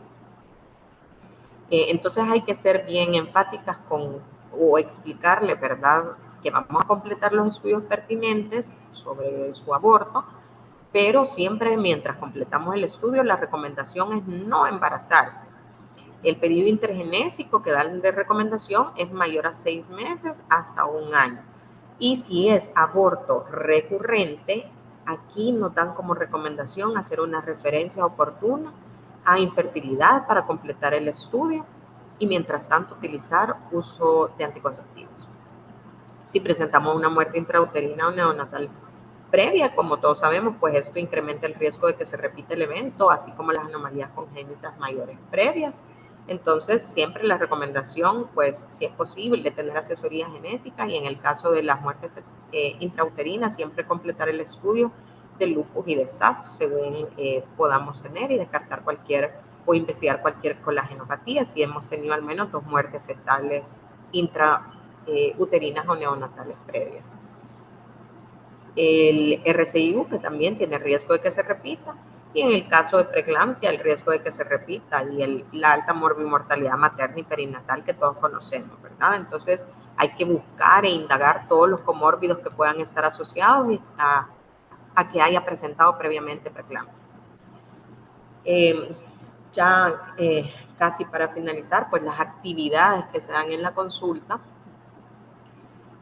Entonces hay que ser bien enfáticas o explicarle, ¿verdad?, que vamos a completar los estudios pertinentes sobre su aborto, pero siempre mientras completamos el estudio, la recomendación es no embarazarse. El periodo intergenésico que dan de recomendación es mayor a 6 meses hasta 1 año. Y si es aborto recurrente, aquí nos dan como recomendación hacer una referencia oportuna a infertilidad para completar el estudio y mientras tanto utilizar uso de anticonceptivos. Si presentamos una muerte intrauterina o neonatal previa, como todos sabemos, pues esto incrementa el riesgo de que se repita el evento, así como las anomalías congénitas mayores previas. Entonces, siempre la recomendación, pues, si es posible, tener asesoría genética y en el caso de las muertes intrauterinas, siempre completar el estudio de lupus y de SAF según podamos tener y descartar o investigar cualquier colágenopatía si hemos tenido al menos 2 muertes fetales intrauterinas o neonatales previas. El RCIU, que también tiene riesgo de que se repita, y en el caso de preeclampsia, el riesgo de que se repita, y la alta morbimortalidad materna y perinatal que todos conocemos, ¿verdad? Entonces, hay que buscar e indagar todos los comórbidos que puedan estar asociados a que haya presentado previamente preeclampsia. Casi para finalizar, pues las actividades que se dan en la consulta.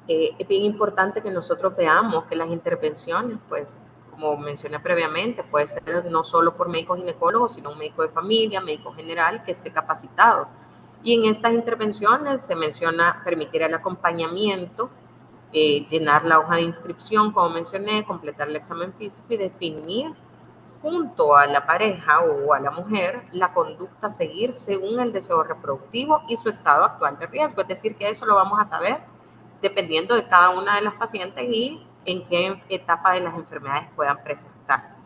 Es bien importante que nosotros veamos que las intervenciones, pues, como mencioné previamente, puede ser no solo por médicos ginecólogos, sino un médico de familia, médico general que esté capacitado. Y en estas intervenciones se menciona permitir el acompañamiento, llenar la hoja de inscripción, como mencioné, completar el examen físico y definir junto a la pareja o a la mujer la conducta a seguir según el deseo reproductivo y su estado actual de riesgo. Es decir, que eso lo vamos a saber dependiendo de cada una de las pacientes y en qué etapa de las enfermedades puedan presentarse.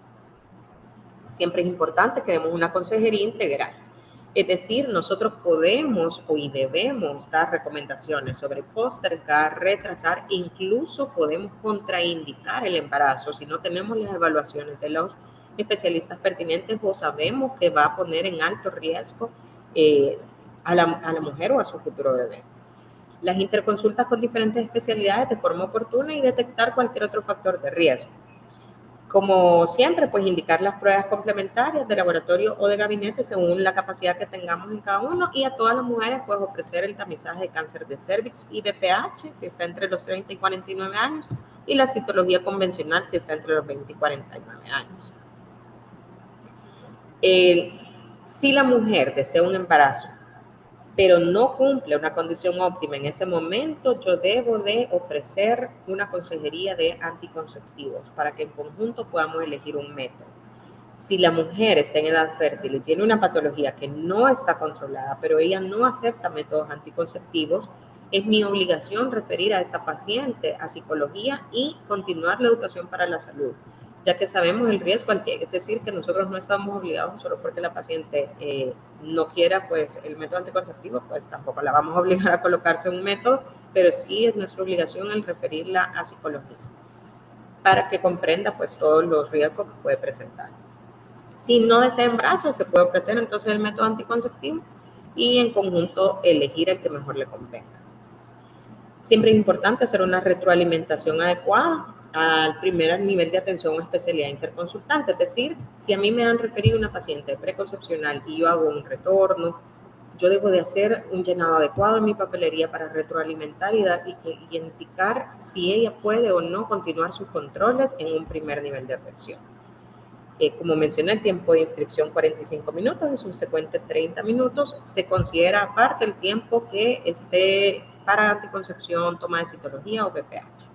Siempre es importante que demos una consejería integral. Es decir, nosotros podemos y debemos dar recomendaciones sobre postergar, retrasar, incluso podemos contraindicar el embarazo si no tenemos las evaluaciones de los especialistas pertinentes o sabemos que va a poner en alto riesgo a la mujer o a su futuro bebé. Las interconsultas con diferentes especialidades de forma oportuna y detectar cualquier otro factor de riesgo. Como siempre, pues indicar las pruebas complementarias de laboratorio o de gabinete según la capacidad que tengamos en cada uno y a todas las mujeres pues ofrecer el tamizaje de cáncer de cervix y BPH si está entre los 30 y 49 años y la citología convencional si está entre los 20 y 49 años. Si la mujer desea un embarazo pero no cumple una condición óptima en ese momento, yo debo de ofrecer una consejería de anticonceptivos para que en conjunto podamos elegir un método. Si la mujer está en edad fértil y tiene una patología que no está controlada, pero ella no acepta métodos anticonceptivos, es mi obligación referir a esa paciente a psicología y continuar la educación para la salud, ya que sabemos el riesgo al que, es decir, que nosotros no estamos obligados solo porque la paciente no quiera pues el método anticonceptivo, pues tampoco la vamos a obligar a colocarse un método, pero sí es nuestra obligación el referirla a psicología para que comprenda pues todos los riesgos que puede presentar. Si no desea embarazo, se puede ofrecer entonces el método anticonceptivo y en conjunto elegir el que mejor le convenga. Siempre es importante hacer una retroalimentación adecuada al primer nivel de atención o especialidad interconsultante. Es decir, si a mí me han referido una paciente preconcepcional y yo hago un retorno, yo debo de hacer un llenado adecuado en mi papelería para retroalimentar y indicar si ella puede o no continuar sus controles en un primer nivel de atención. Como mencioné, el tiempo de inscripción 45 minutos y subsecuente 30 minutos se considera aparte el tiempo que esté para anticoncepción, toma de citología o BPH.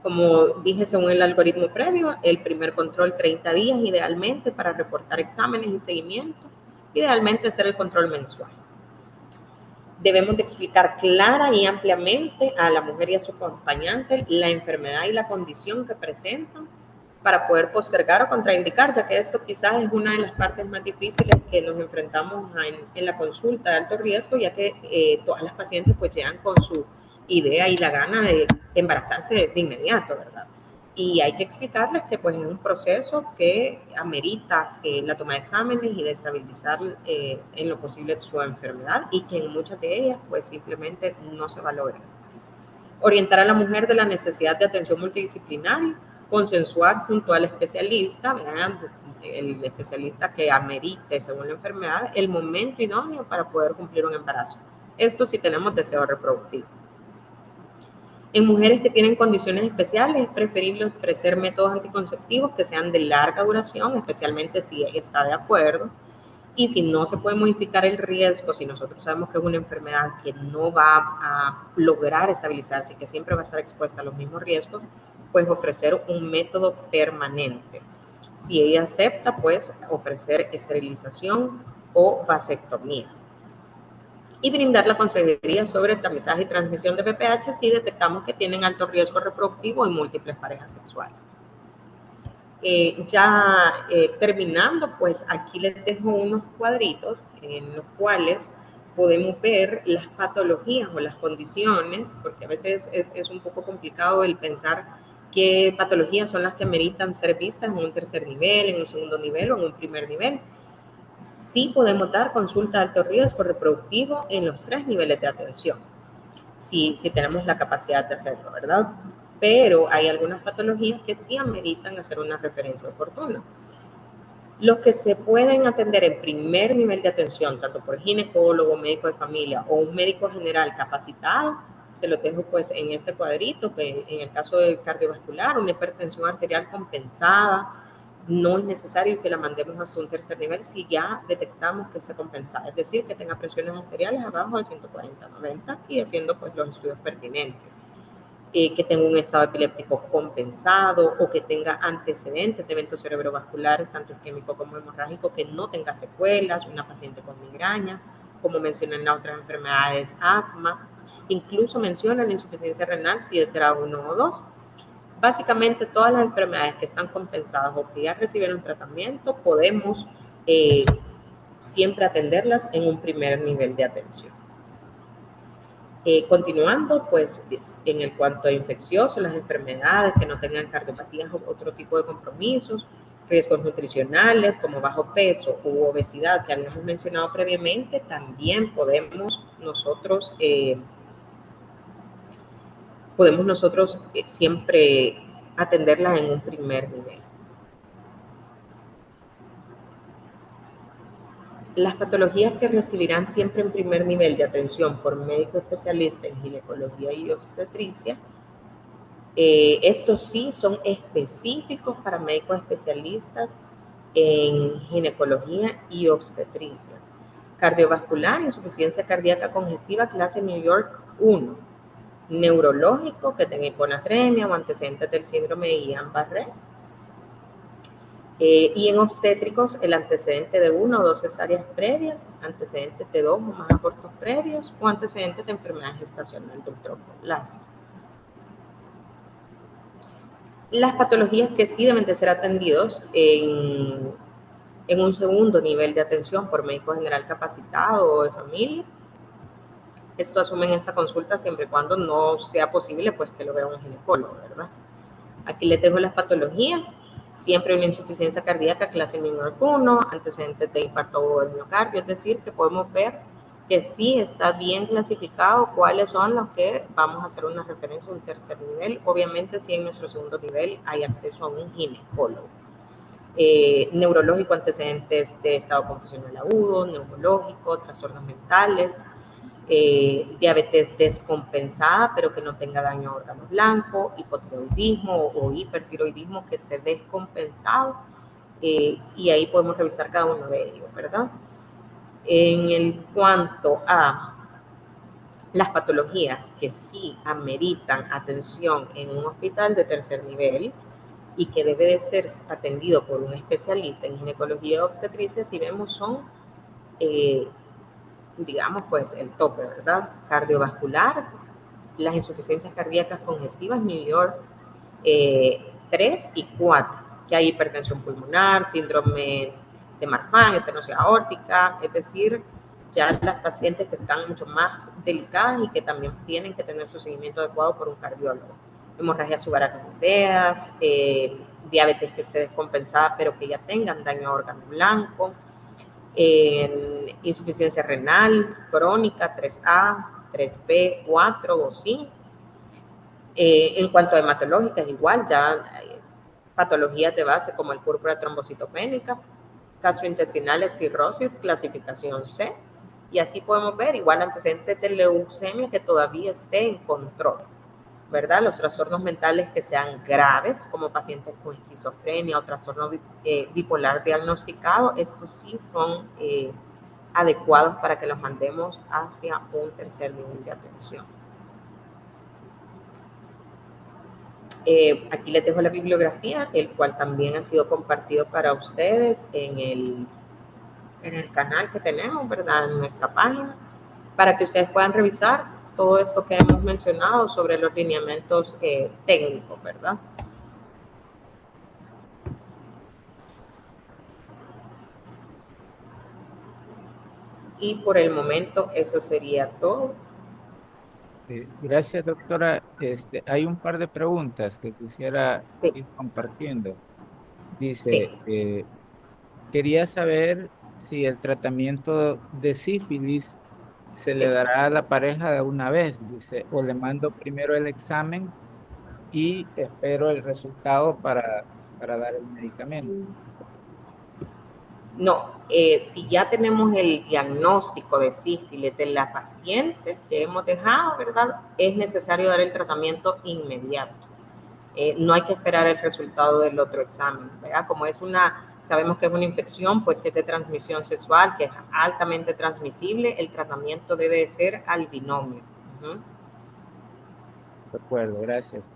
Como dije, según el algoritmo previo, el primer control 30 días idealmente para reportar exámenes y seguimiento, idealmente hacer el control mensual. Debemos de explicar clara y ampliamente a la mujer y a su acompañante la enfermedad y la condición que presentan para poder postergar o contraindicar, ya que esto quizás es una de las partes más difíciles que nos enfrentamos en la consulta de alto riesgo, ya que todas las pacientes pues llegan con su idea y la gana de embarazarse de inmediato, ¿verdad? Y hay que explicarles que pues es un proceso que amerita la toma de exámenes y de estabilizar en lo posible su enfermedad, y que en muchas de ellas pues simplemente no se va a lograr. Orientar a la mujer de la necesidad de atención multidisciplinaria, consensuar junto al especialista, ¿verdad?, el especialista que amerite según la enfermedad, el momento idóneo para poder cumplir un embarazo. Esto si tenemos deseo reproductivo. En mujeres que tienen condiciones especiales es preferible ofrecer métodos anticonceptivos que sean de larga duración, especialmente si ella está de acuerdo. Y si no se puede modificar el riesgo, si nosotros sabemos que es una enfermedad que no va a lograr estabilizarse y que siempre va a estar expuesta a los mismos riesgos, pues ofrecer un método permanente. Si ella acepta, pues ofrecer esterilización o vasectomía. Y brindar la consejería sobre el tamizaje y transmisión de VPH si detectamos que tienen alto riesgo reproductivo y múltiples parejas sexuales. Terminando, pues aquí les dejo unos cuadritos en los cuales podemos ver las patologías o las condiciones, porque a veces es un poco complicado el pensar qué patologías son las que meritan ser vistas en un tercer nivel, en un segundo nivel o en un primer nivel. Sí podemos dar consulta de alto riesgo reproductivo en los 3 niveles de atención, si tenemos la capacidad de hacerlo, ¿verdad? Pero hay algunas patologías que sí ameritan hacer una referencia oportuna. Los que se pueden atender en primer nivel de atención, tanto por ginecólogo, médico de familia o un médico general capacitado, se los dejo pues en este cuadrito, que en el caso del cardiovascular, una hipertensión arterial compensada, no es necesario que la mandemos hacia un tercer nivel si ya detectamos que esté compensada, es decir, que tenga presiones arteriales abajo de 140/90 y haciendo pues los estudios pertinentes. Que tenga un estado epiléptico compensado o que tenga antecedentes de eventos cerebrovasculares, tanto isquémico como hemorrágico, que no tenga secuelas, una paciente con migraña, como mencionan en otras enfermedades, asma, incluso mencionan insuficiencia renal si es grado 1 o 2. Básicamente todas las enfermedades que están compensadas o que ya recibieron tratamiento, podemos siempre atenderlas en un primer nivel de atención. Continuando, pues en el cuanto a infecciosos, las enfermedades que no tengan cardiopatías o otro tipo de compromisos, riesgos nutricionales como bajo peso u obesidad que habíamos mencionado previamente, también podemos nosotros siempre atenderlas en un primer nivel. Las patologías que recibirán siempre en primer nivel de atención por médico especialista en ginecología y obstetricia, estos sí son específicos para médicos especialistas en ginecología y obstetricia. Cardiovascular, insuficiencia cardíaca congestiva, clase New York 1. Neurológico, que tenga hiponatremia o antecedentes del síndrome de Guillain-Barré. Y en obstétricos, el antecedente de 1 o 2 cesáreas previas, antecedentes de 2 o más abortos previos o antecedentes de enfermedad gestacional del trofoblast. Las patologías que sí deben de ser atendidos en un segundo nivel de atención por médico general capacitado o de familia. Esto asumen esta consulta siempre y cuando no sea posible pues que lo vea un ginecólogo, ¿verdad? Aquí les dejo las patologías. Siempre una insuficiencia cardíaca clase New York 1, antecedentes de infarto o de miocardio, es decir, que podemos ver que sí está bien clasificado cuáles son los que vamos a hacer una referencia a un tercer nivel. Obviamente, si en nuestro segundo nivel hay acceso a un ginecólogo. Neurológico, antecedentes de estado confusional agudo, neumológico, trastornos mentales, diabetes descompensada, pero que no tenga daño a órgano blanco, hipotiroidismo o hipertiroidismo que esté descompensado, y ahí podemos revisar cada uno de ellos, ¿verdad? En el cuanto a las patologías que sí ameritan atención en un hospital de tercer nivel y que debe de ser atendido por un especialista en ginecología y obstetricia, si vemos son digamos, pues el tope, ¿verdad? Cardiovascular, las insuficiencias cardíacas congestivas, New York 3 y 4. que hay hipertensión pulmonar, síndrome de Marfan, estenosis aórtica, es decir, ya las pacientes que están mucho más delicadas y que también tienen que tener su seguimiento adecuado por un cardiólogo. Hemorragias subaracnoideas, diabetes que esté descompensada pero que ya tengan daño a órgano blanco, insuficiencia renal crónica 3A, 3B, 4 o 5. En cuanto a hematológicas, igual ya patologías de base como el púrpura trombocitopénica, gastrointestinales, cirrosis, clasificación C, y así podemos ver igual antecedentes de leucemia que todavía esté en control, ¿verdad? Los trastornos mentales que sean graves, como pacientes con esquizofrenia o trastorno bipolar diagnosticado, estos sí son adecuados para que los mandemos hacia un tercer nivel de atención. Aquí les dejo la bibliografía, el cual también ha sido compartido para ustedes en el canal que tenemos, ¿verdad? En nuestra página, para que ustedes puedan revisar todo esto que hemos mencionado sobre los lineamientos técnicos, ¿verdad? Y por el momento eso sería todo. Gracias, doctora. Hay un par de preguntas que quisiera Sí, ir compartiendo. sí, Dice, quería saber si el tratamiento de sífilis se le sí. dará a la pareja de una vez, dice, o le mando primero el examen y espero el resultado para dar el medicamento. No, si ya tenemos el diagnóstico de sífilis de la paciente que hemos dejado, ¿verdad? Es necesario dar el tratamiento inmediato. No hay que esperar el resultado del otro examen, ¿verdad? Como sabemos que es una infección, pues que es de transmisión sexual, que es altamente transmisible, el tratamiento debe ser al binomio. De acuerdo, gracias.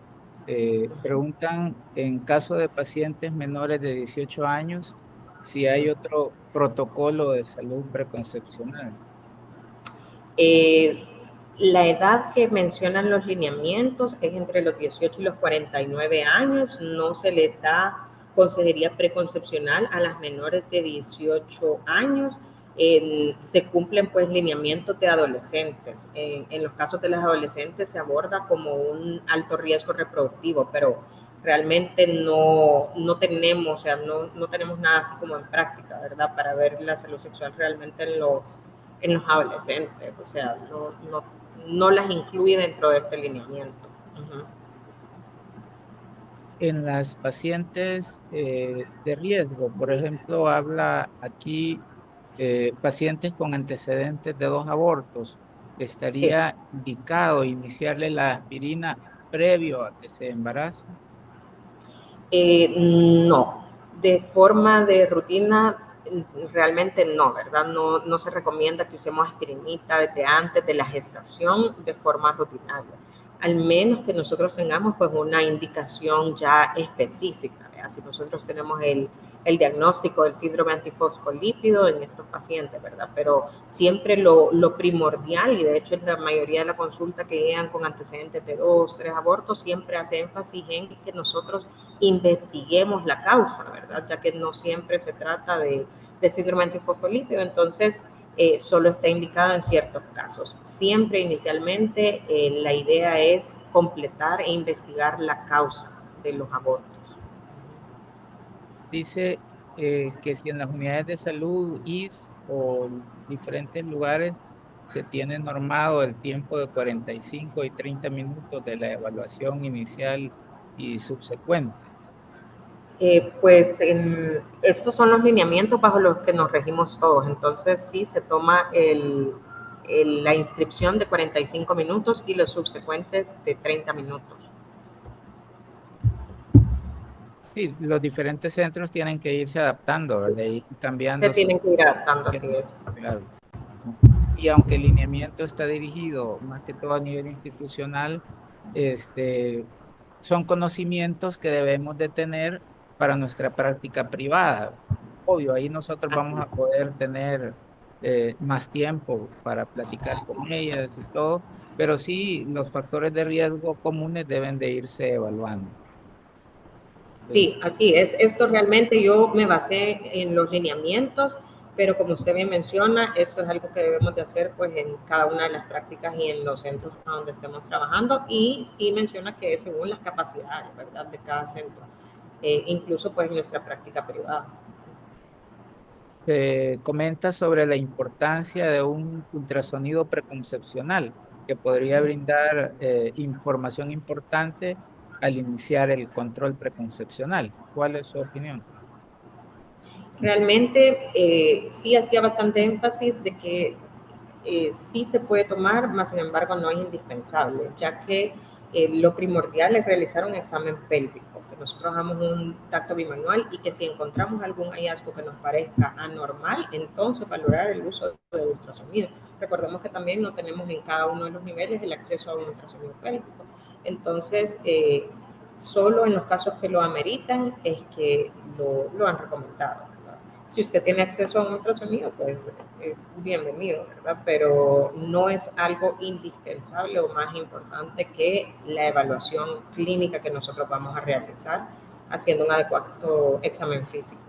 Preguntan, en caso de pacientes menores de 18 años, si hay otro protocolo de salud preconcepcional. Eh, la edad que mencionan los lineamientos es entre los 18 y los 49 años. No se le da consejería preconcepcional a las menores de 18 años. Se cumplen pues lineamientos de adolescentes. En los casos de las adolescentes se aborda como un alto riesgo reproductivo, pero realmente no tenemos, o sea, no tenemos nada así como en práctica, ¿verdad? Para ver la salud sexual realmente en los adolescentes, o sea, no las incluye dentro de este lineamiento. En las pacientes de riesgo, por ejemplo, habla aquí pacientes con antecedentes de 2 abortos. Sí. ¿Estaría indicado iniciarle la aspirina previo a que se embarace? No, de forma de rutina realmente no, ¿verdad? No se recomienda que usemos aspirinita desde antes de la gestación de forma rutinaria, al menos que nosotros tengamos pues una indicación ya específica, ¿verdad? Si nosotros tenemos el diagnóstico del síndrome antifosfolípido en estos pacientes, ¿verdad? Pero siempre lo primordial, y de hecho es la mayoría de la consulta que llegan con antecedentes de 2, 3 abortos, siempre hace énfasis en que nosotros investiguemos la causa, ¿verdad? Ya que no siempre se trata de síndrome antifosfolípido, entonces solo está indicado en ciertos casos. Siempre inicialmente la idea es completar e investigar la causa de los abortos. Dice que si en las unidades de salud, IS o diferentes lugares se tiene normado el tiempo de 45 y 30 minutos de la evaluación inicial y subsecuente. Pues estos son los lineamientos bajo los que nos regimos todos. Entonces sí se toma la inscripción de 45 minutos y los subsecuentes de 30 minutos. Sí, los diferentes centros tienen que irse adaptando, ¿verdad? Y Se cambiando su tienen que ir adaptando, así es. claro. Y aunque el lineamiento está dirigido más que todo a nivel institucional, este, son conocimientos que debemos de tener para nuestra práctica privada. Obvio, ahí nosotros Así vamos a es. poder tener más tiempo para platicar con ellas y todo, pero sí los factores de riesgo comunes deben de irse evaluando. Sí, así es. Esto realmente yo me basé en los lineamientos, pero como usted bien menciona, eso es algo que debemos de hacer pues en cada una de las prácticas y en los centros donde estemos trabajando. Y sí menciona que es según las capacidades, ¿verdad?, de cada centro, incluso pues en nuestra práctica privada. Comenta sobre la importancia de un ultrasonido preconcepcional que podría brindar información importante al iniciar el control preconcepcional. ¿Cuál es su opinión? Realmente sí hacía bastante énfasis de que sí se puede tomar, mas sin embargo no es indispensable, ya que lo primordial es realizar un examen pélvico, que nosotros hagamos un tacto bimanual y que si encontramos algún hallazgo que nos parezca anormal, entonces valorar el uso de ultrasonido. Recordemos que también no tenemos en cada uno de los niveles el acceso a un ultrasonido pélvico. Entonces, solo en los casos que lo ameritan es que lo han recomendado. Si usted tiene acceso a un ultrasonido, pues bienvenido, ¿verdad? Pero no es algo indispensable o más importante que la evaluación clínica que nosotros vamos a realizar haciendo un adecuado examen físico.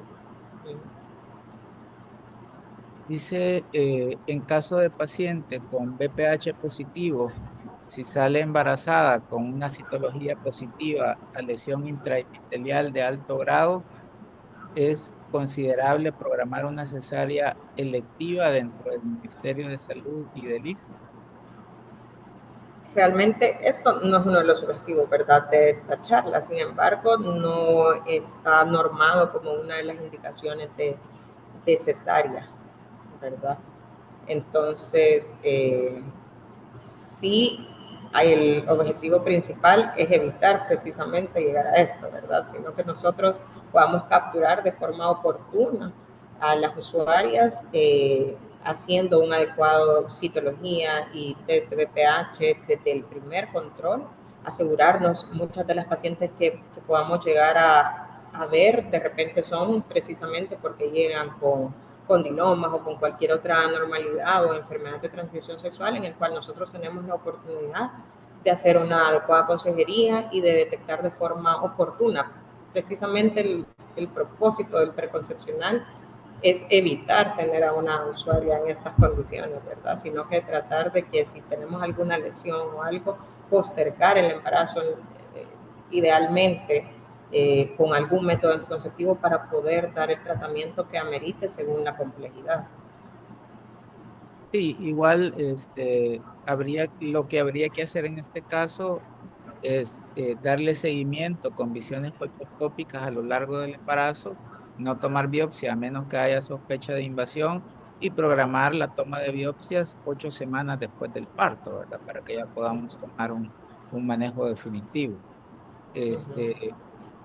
Dice, en caso de paciente con BPH positivo, si sale embarazada con una citología positiva a lesión intraepitelial de alto grado, es considerable programar una cesárea electiva dentro del Ministerio de Salud y del ISSSTE. Realmente esto no es uno de los objetivos, ¿verdad?, de esta charla. Sin embargo, no está normado como una de las indicaciones de cesárea, ¿verdad? Entonces, sí, el objetivo principal es evitar precisamente llegar a esto, ¿verdad? Sino que nosotros podamos capturar de forma oportuna a las usuarias haciendo un adecuado citología y test de BPH desde el primer control, asegurarnos muchas de las pacientes que podamos llegar a ver de repente son precisamente porque llegan con condilomas o con cualquier otra anormalidad o enfermedad de transmisión sexual en el cual nosotros tenemos la oportunidad de hacer una adecuada consejería y de detectar de forma oportuna. Precisamente el propósito del preconcepcional es evitar tener a una usuaria en estas condiciones, ¿verdad? Sino que tratar de que si tenemos alguna lesión o algo, postergar el embarazo idealmente con algún método anticonceptivo para poder dar el tratamiento que amerite según la complejidad. Sí, igual lo que habría que hacer en este caso es darle seguimiento con visiones colposcópicas a lo largo del embarazo, no tomar biopsia a menos que haya sospecha de invasión y programar la toma de biopsias 8 semanas después del parto, ¿verdad? Para que ya podamos tomar un manejo definitivo. Este,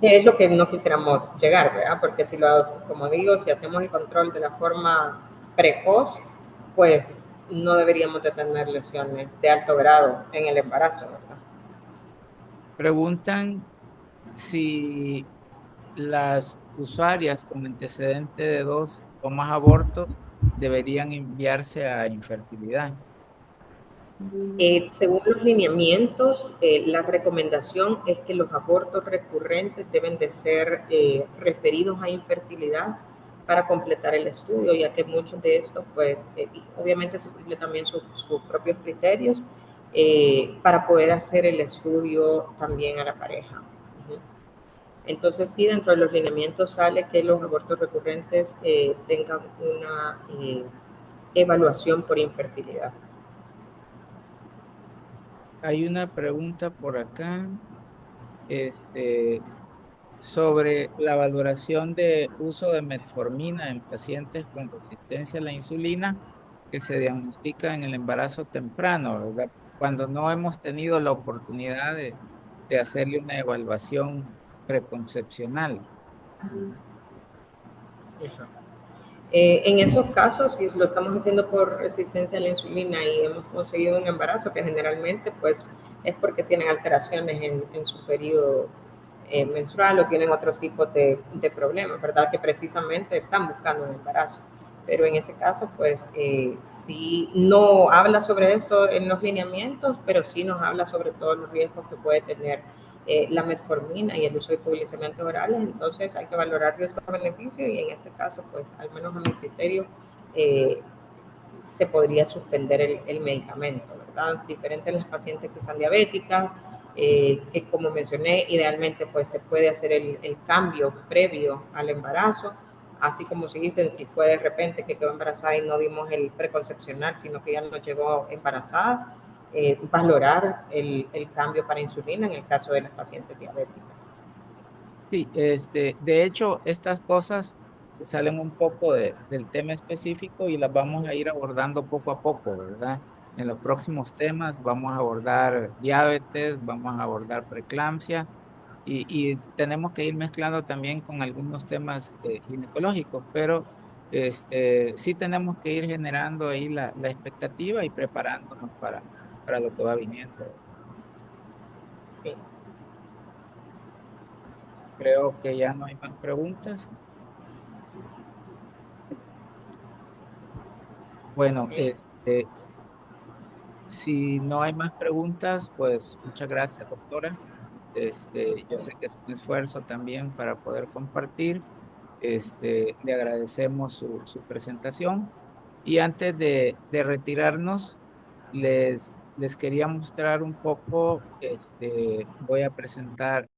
Que es lo que no quisiéramos llegar, ¿verdad? Porque si lo, como digo, si hacemos el control de la forma precoz, pues no deberíamos de tener lesiones de alto grado en el embarazo, ¿verdad? Preguntan si las usuarias con antecedente de 2 o más abortos deberían enviarse a infertilidad. Según los lineamientos, la recomendación es que los abortos recurrentes deben de ser referidos a infertilidad para completar el estudio, ya que muchos de estos, pues, obviamente se cumple también sus propios criterios para poder hacer el estudio también a la pareja. Entonces, sí, dentro de los lineamientos sale que los abortos recurrentes tengan una evaluación por infertilidad. Hay una pregunta por acá, este, sobre la valoración de uso de metformina en pacientes con resistencia a la insulina que se diagnostica en el embarazo temprano, ¿verdad? Cuando no hemos tenido la oportunidad de hacerle una evaluación preconcepcional. En esos casos, si lo estamos haciendo por resistencia a la insulina y hemos conseguido un embarazo, que generalmente pues es porque tienen alteraciones en su periodo menstrual o tienen otros tipos de problemas, ¿verdad? Que precisamente están buscando un embarazo. Pero en ese caso, pues sí, no habla sobre esto en los lineamientos, pero sí nos habla sobre todos los riesgos que puede tener la metformina y el uso de hipoglicemiantes orales, entonces hay que valorar riesgo-beneficio y en este caso, pues al menos a mi criterio, se podría suspender el medicamento, ¿verdad? Diferente en las pacientes que están diabéticas, que como mencioné, idealmente pues se puede hacer el cambio previo al embarazo, así como si dicen, si fue de repente que quedó embarazada y no vimos el preconcepcional, sino que ya no llegó embarazada, valorar el cambio para insulina en el caso de las pacientes diabéticas. Sí, de hecho, estas cosas se salen un poco del tema específico y las vamos a ir abordando poco a poco, ¿verdad? En los próximos temas vamos a abordar diabetes, vamos a abordar preeclampsia y tenemos que ir mezclando también con algunos temas ginecológicos, pero sí tenemos que ir generando ahí la expectativa y preparándonos para lo que va viniendo. Sí. Creo que ya no hay más preguntas. Bueno, Okay. si no hay más preguntas, pues muchas gracias, doctora. Yo sé que es un esfuerzo también para poder compartir. Le agradecemos su presentación. Y antes de retirarnos, les quería mostrar un poco, voy a presentar